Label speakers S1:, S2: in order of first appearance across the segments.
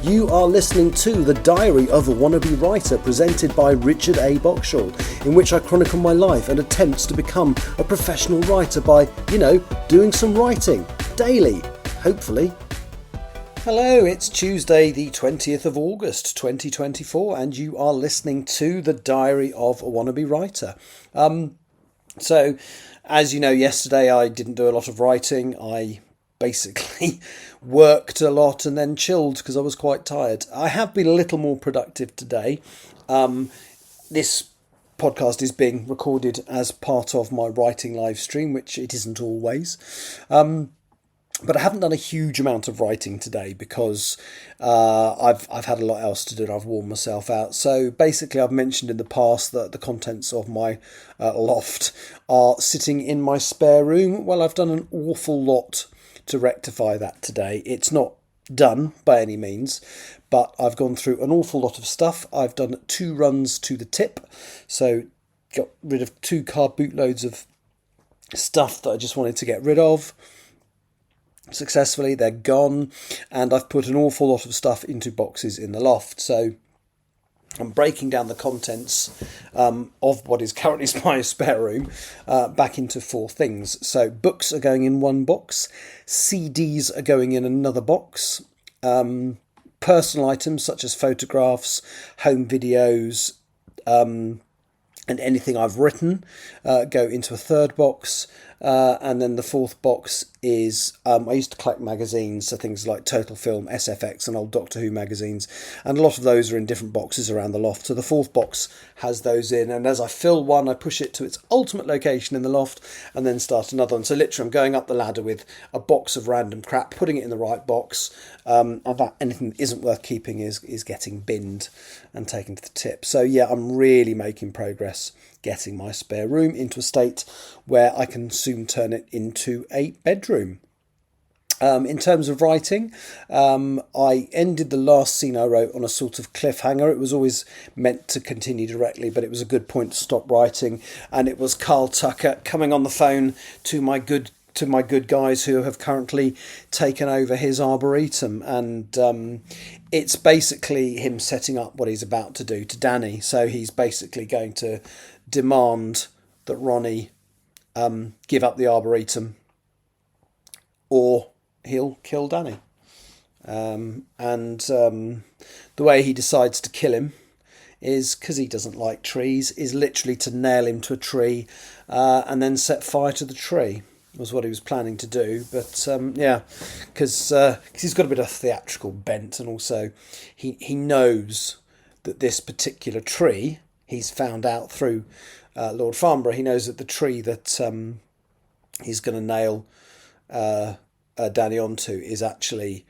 S1: You are listening to The Diary of a Wannabe Writer, presented by Richard A. Boxshall, in which I chronicle my life and attempts to become a professional writer by, doing some writing, daily, hopefully. Hello, it's Tuesday the 20th of August 2024 and you are listening to The Diary of a Wannabe Writer. So, as you know, yesterday I didn't do a lot of writing. I basically worked a lot and then chilled because I was quite tired. I have been a little more productive today. This podcast is being recorded as part of my writing live stream, which it isn't always. But I haven't done a huge amount of writing today because I've had a lot else to do and I've worn myself out. So basically I've mentioned in the past that the contents of my loft are sitting in my spare room. Well, I've done an awful lot to rectify that today. It's not done by any means, but I've gone through an awful lot of stuff. I've done 2 runs to the tip, so got rid of 2 car bootloads of stuff that I just wanted to get rid of. Successfully, they're gone, and I've put an awful lot of stuff into boxes in the loft. So I'm breaking down the contents of what is currently my spare room back into 4 things. So books are going in one box, CDs are going in another box, personal items such as photographs, home videos, and anything I've written go into a 3rd box. And then the 4th box is, I used to collect magazines, so things like Total Film, SFX and old Doctor Who magazines, and a lot of those are in different boxes around the loft. So the 4th box has those in, and as I fill one, I push it to its ultimate location in the loft and then start another one. So literally I'm going up the ladder with a box of random crap, putting it in the right box, and that anything that isn't worth keeping is getting binned and taken to the tip. So yeah, I'm really making progress getting my spare room into a state where I can soon turn it into a bedroom. In terms of writing, I ended the last scene I wrote on a sort of cliffhanger. It was always meant to continue directly, but it was a good point to stop writing. And it was Carl Tucker coming on the phone to my good guys who have currently taken over his arboretum, and it's basically him setting up what he's about to do to Danny. So he's basically going to demand that Ronnie give up the arboretum or he'll kill Danny. And the way he decides to kill him is, because he doesn't like trees, is literally to nail him to a tree and then set fire to the tree. Was what he was planning to do, but because he's got a bit of theatrical bent, and also he knows that this particular tree, he's found out through Lord Farnborough, he knows that the tree that he's going to nail Danny onto is actually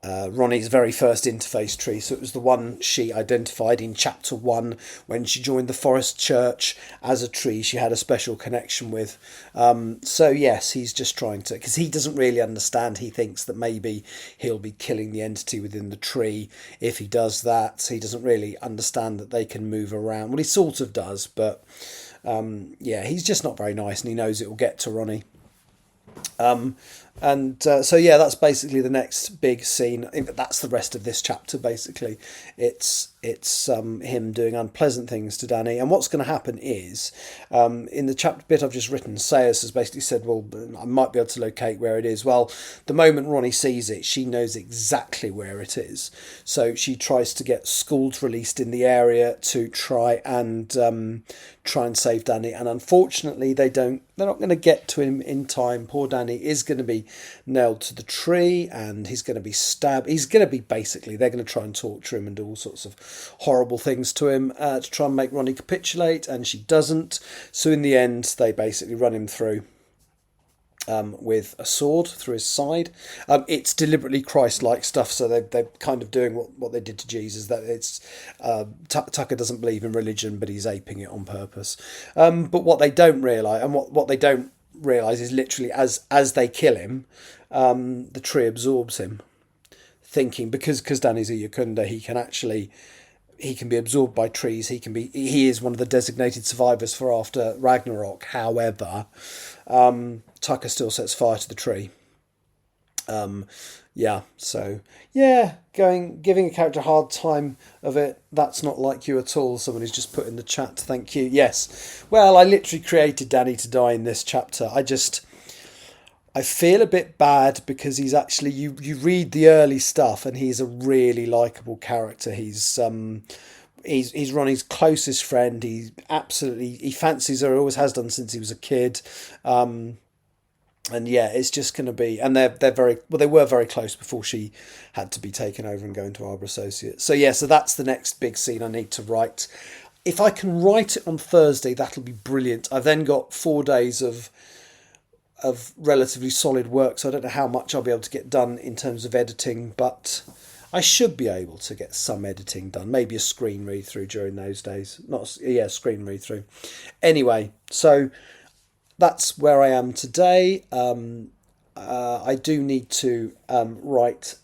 S1: Ronnie's very first interface tree. So it was the one she identified in chapter 1 when she joined the Forest Church as a tree she had a special connection with. So yes, he's just trying to, because he doesn't really understand. He thinks that maybe he'll be killing the entity within the tree if he does that. He doesn't really understand that they can move around. Well, he sort of does, but he's just not very nice, and he knows it will get to Ronnie. So that's basically the next big scene. That's the rest of this chapter. Basically, it's him doing unpleasant things to Danny, and what's going to happen is in the chapter bit I've just written, Sayers has basically said, well, I might be able to locate where it is. Well, the moment Ronnie sees it, she knows exactly where it is, so she tries to get schools released in the area to try and save Danny, and unfortunately they're not going to get to him in time. Poor Danny is going to be nailed to the tree, and he's going to be stabbed. He's going to be they're going to try and torture him and do all sorts of horrible things to him to try and make Ronnie capitulate, and she doesn't. So in the end, they basically run him through with a sword through his side. It's deliberately Christ-like stuff, so they're kind of doing what they did to Jesus. That it's Tucker doesn't believe in religion, but he's aping it on purpose. But what they don't realise, and what they don't realise is literally as they kill him, the tree absorbs him. Thinking because Danny's a Yakunda, he can be absorbed by trees. He is one of the designated survivors for after Ragnarok. However, Tucker still sets fire to the tree. Yeah, so yeah, giving a character a hard time of it. That's not like you at all. Someone who's just put in the chat, thank you. Yes, well, I literally created Danny to die in this chapter. I feel a bit bad because he's actually you read the early stuff and he's a really likable character. He's Ronnie's closest friend. He fancies her, always has done since he was a kid. And yeah, it's just going to be, and they were very close before she had to be taken over and go into Arbor Associates. So yeah, so that's the next big scene I need to write. If I can write it on Thursday, that'll be brilliant. I've then got 4 days of relatively solid work, so I don't know how much I'll be able to get done in terms of editing, but I should be able to get some editing done. Maybe a screen read through during those days. Screen read through. Anyway, so that's where I am today. I do need to write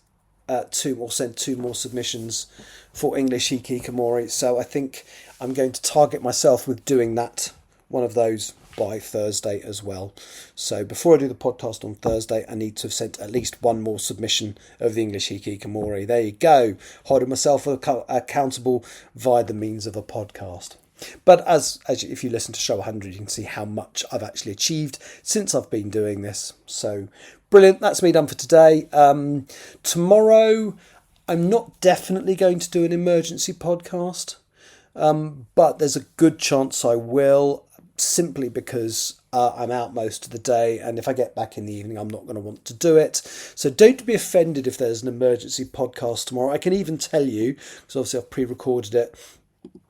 S1: send 2 more submissions for English Hikikomori. So I think I'm going to target myself with doing one of those by Thursday as well. So before I do the podcast on Thursday, I need to have sent at least 1 more submission of the English Hikikomori. There you go. Holding myself accountable via the means of a podcast. But as if you listen to show 100, you can see how much I've actually achieved since I've been doing this. So brilliant. That's me done for today. Tomorrow, I'm not definitely going to do an emergency podcast, but there's a good chance I will, simply because I'm out most of the day, and if I get back in the evening, I'm not going to want to do it. So don't be offended if there's an emergency podcast tomorrow. I can even tell you, because obviously I've pre-recorded it,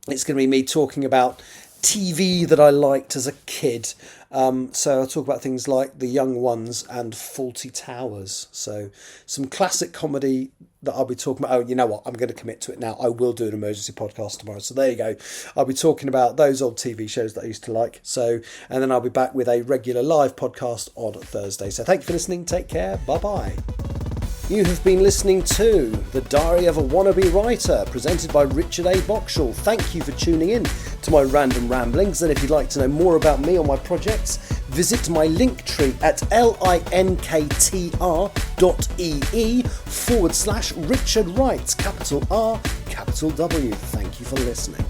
S1: it's going to be me talking about TV that I liked as a kid. So I'll talk about things like The Young Ones and Fawlty Towers. So some classic comedy that I'll be talking about. Oh, you know what? I'm going to commit to it now. I will do an emergency podcast tomorrow. So there you go. I'll be talking about those old TV shows that I used to like. So, and then I'll be back with a regular live podcast on Thursday. So thank you for listening. Take care. Bye-bye. You have been listening to The Diary of a Wannabe Writer, presented by Richard A. Boxall. Thank you for tuning in to my random ramblings, and if you'd like to know more about me or my projects, visit my Linktree at linktr.ee/Richard Wright, capital R, capital W. Thank you for listening.